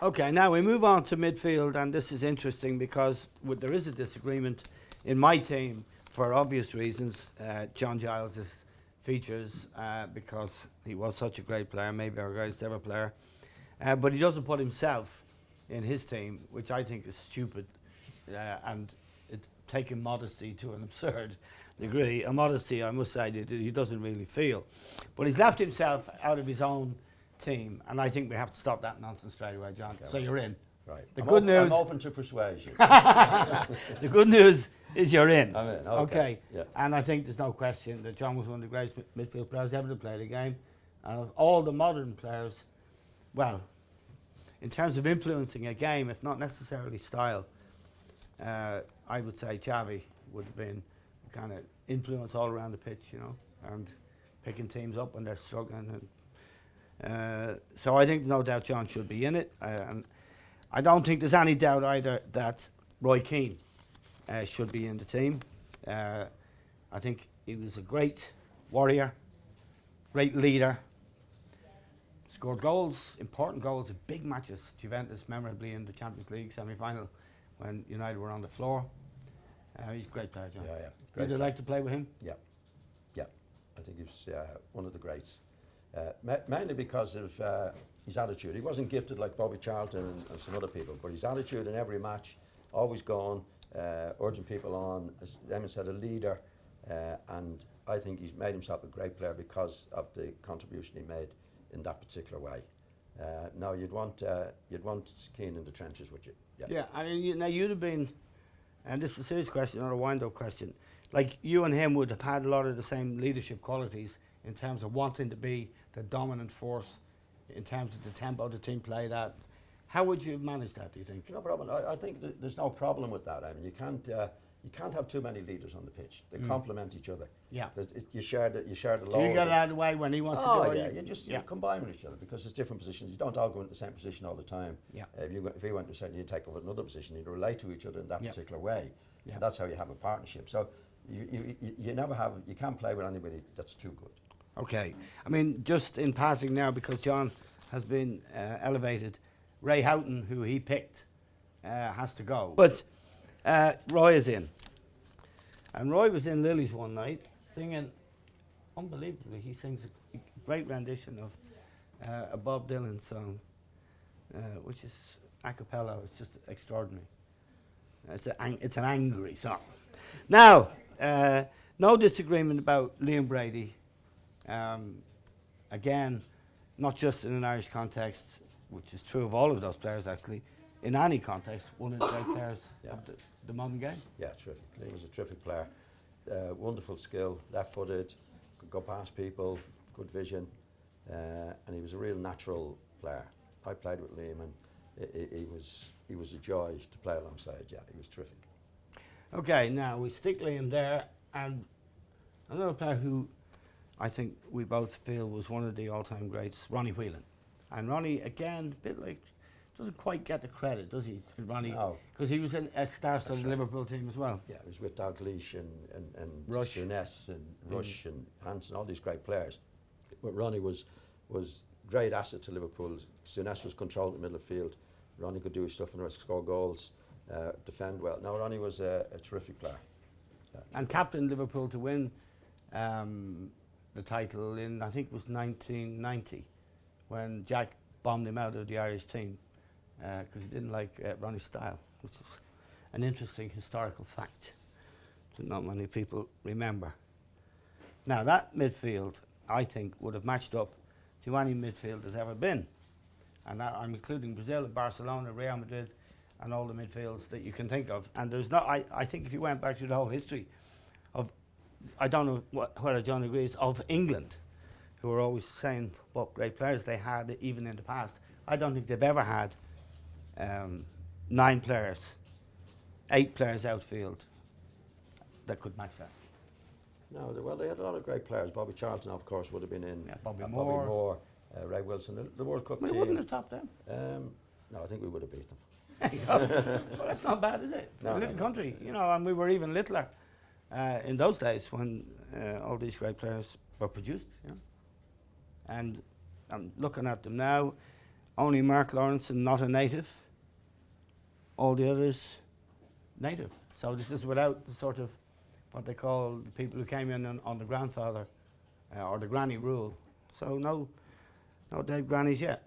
Okay, now we move on to midfield, and this is interesting because there is a disagreement in my team for obvious reasons. John Giles's features because he was such a great player, maybe our greatest ever player, but he doesn't put himself in his team, which I think is stupid and taking modesty to an absurd degree. A modesty, I must say, that he doesn't really feel, but he's left himself out of his own team, and I think we have to stop that nonsense straight away, John. Okay, so you're in. Right. The good news. I'm open to persuasion. The good news is you're in. I'm in. Okay. Yeah. And I think there's no question that John was one of the greatest midfield players ever to play the game. And of all the modern players, well, in terms of influencing a game, if not necessarily style, I would say Xavi would have been kind of influence all around the pitch, you know, and picking teams up when they're struggling. So I think no doubt John should be in it. And I don't think there's any doubt either that Roy Keane should be in the team. I think he was a great warrior, great leader, scored goals, important goals in big matches. Juventus memorably in the Champions League semi-final when United were on the floor. He's a great player, John. Yeah, yeah. Would you like to play with him? Yeah, yeah. I think he's one of the greats. Mainly because of his attitude. He wasn't gifted like Bobby Charlton and some other people, but his attitude in every match, always going, urging people on, as Eamon said, a leader, and I think he's made himself a great player because of the contribution he made in that particular way. Now you'd want Keane in the trenches, would you? Yeah, I mean, now you'd have been, and this is a serious question, not a wind-up question, like you and him would have had a lot of the same leadership qualities in terms of wanting to be the dominant force in terms of the tempo the team played at. How would you manage that, do you think? No problem. I think there's no problem with that. I mean, you can't have too many leaders on the pitch. They complement each other. Yeah. You share the load. So you get it out of the way when he wants to do it? You combine with each other because there's different positions. You don't all go into the same position all the time. Yeah. If he went to a certain, you take over another position. You relate to each other in that particular way. Yeah. And that's how you have a partnership. So you can't play with anybody that's too good. Okay. I mean, just in passing now, because John has been elevated, Ray Houghton, who he picked, has to go. But Roy is in. And Roy was in Lily's one night singing, unbelievably, he sings a great rendition of a Bob Dylan song, which is a cappella. It's just extraordinary. It's an angry song. Now, no disagreement about Liam Brady. Again, not just in an Irish context, which is true of all of those players actually, in any context, one of the great players of the modern game. Yeah, terrific. He was a terrific player. Wonderful skill, left-footed, could go past people, good vision, and he was a real natural player. I played with Liam, and he was a joy to play alongside. Yeah, he was terrific. Okay, now we stick Liam there, and another player who I think we both feel was one of the all-time greats, Ronnie Whelan. And Ronnie, again, a bit like, doesn't quite get the credit, does he, Ronnie? No. Because he was in a star-studded Liverpool team as well. Yeah, he was with Dalglish and Rush. Souness and Rush and Hansen, all these great players. But Ronnie was great asset to Liverpool. Souness was controlled in the middle of the field. Ronnie could do his stuff and score goals, defend well. No, Ronnie was a terrific player. Yeah. And captained Liverpool to win the title in, I think it was 1990, when Jack bombed him out of the Irish team because he didn't like Ronnie's style, which is an interesting historical fact that not many people remember. Now that midfield, I think, would have matched up to any midfield there's ever been. And that I'm including Brazil, Barcelona, Real Madrid, and all the midfields that you can think of. And there's not, I think if you went back to the whole history of, I don't know whether John agrees, of England, who are always saying what great players they had even in the past. I don't think they've ever had 9 players, 8 players outfield that could match that. No, well, they had a lot of great players. Bobby Charlton, of course, would have been in. Yeah, Bobby Moore, Ray Wilson, the World Cup we team. wouldn't have topped them. No, I think we would have beat them. Well, that's not bad, is it? No, A little no. country, you know, and we were even littler in those days when all these great players were produced. You know? And I'm looking at them now. only Mark Lawrenson not a native. All the others native. So this is without the sort of what they call the people who came in on the grandfather or the granny rule. So no dead grannies yet.